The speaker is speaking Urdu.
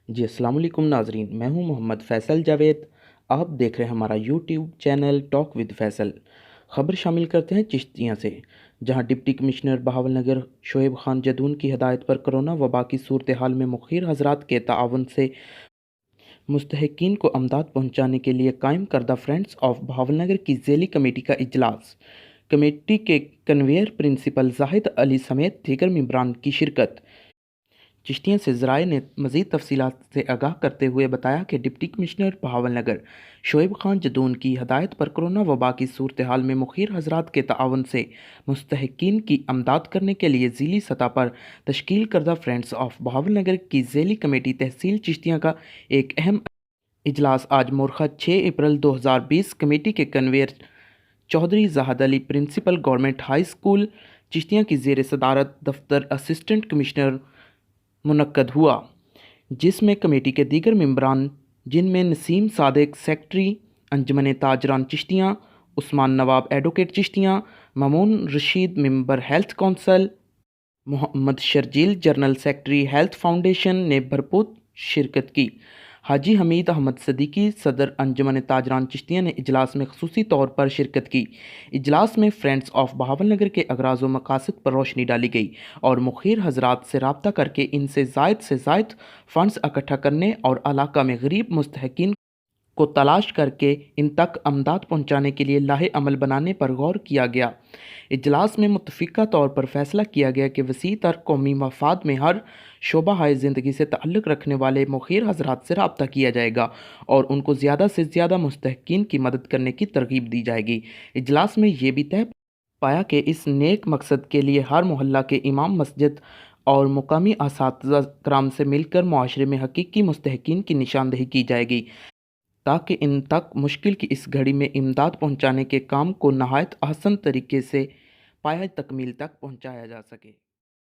جی السلام علیکم ناظرین، میں ہوں محمد فیصل جاوید۔ آپ دیکھ رہے ہیں ہمارا YouTube channel talk with Faisal. خبر شامل کرتے ہیں چشتیاں سے، جہاں ڈپٹی کمشنر بہاول نگر شعیب خان جدون کی ہدایت پر کرونا وبا کی صورتحال میں مخیر حضرات کے تعاون سے مستحقین کو امداد پہنچانے کے لیے قائم کردہ فرینڈز آف بہاول نگر کی ذیلی کمیٹی کا اجلاس۔ کمیٹی کے کنوینر پرنسپل زاہد علی سمیت دیگر ممبران کی شرکت۔ چشتیاں سے ذرائع نے مزید تفصیلات سے آگاہ کرتے ہوئے بتایا کہ ڈپٹی کمشنر بہاول نگر شعیب خان جدون کی ہدایت پر کرونا وبا کی صورتحال میں مخیر حضرات کے تعاون سے مستحقین کی امداد کرنے کے لیے ضلعی سطح پر تشکیل کردہ فرینڈز آف بہاول نگر کی ذیلی کمیٹی تحصیل چشتیاں کا ایک اہم اجلاس آج مورخہ 6 اپریل 2020 کمیٹی کے convener Chaudhry Zahid Ali principal government high school Chishtian کی زیر صدارت دفتر اسسٹنٹ کمشنر منعقد ہوا، جس میں کمیٹی کے دیگر ممبران جن میں نسیم صادق سیکرٹری انجمن تاجران Chishtian, Usman Nawab advocate Chishtian, Mamoon Rasheed member health council, Muhammad Sharjeel general secretary health foundation نے بھرپور شرکت کی۔ حاجی حمید احمد صدیقی صدر انجمن تاجران چشتیاں نے اجلاس میں خصوصی طور پر شرکت کی۔ اجلاس میں فرینڈز آف بہاول نگر کے اغراض و مقاصد پر روشنی ڈالی گئی اور مخیر حضرات سے رابطہ کر کے ان سے زائد فنڈز اکٹھا کرنے اور علاقہ میں غریب مستحقین کو تلاش کر کے ان تک امداد پہنچانے کے لیے لاہے عمل بنانے پر غور کیا گیا۔ اجلاس میں متفقہ طور پر فیصلہ کیا گیا کہ وسیع تر قومی مفاد میں ہر شعبہ زندگی سے تعلق رکھنے والے مخیر حضرات سے رابطہ کیا جائے گا اور ان کو زیادہ سے زیادہ مستحقین کی مدد کرنے کی ترغیب دی جائے گی۔ اجلاس میں یہ بھی طے پایا کہ اس نیک مقصد کے لیے ہر محلہ کے امام مسجد اور مقامی اساتذہ کرام سے مل کر معاشرے میں حقیقی مستحقین کی نشاندہی کی جائے گی، تاکہ ان تک مشکل کی اس گھڑی میں امداد پہنچانے کے کام کو نہایت احسن طریقے سے پایہ تکمیل تک پہنچایا جا سکے۔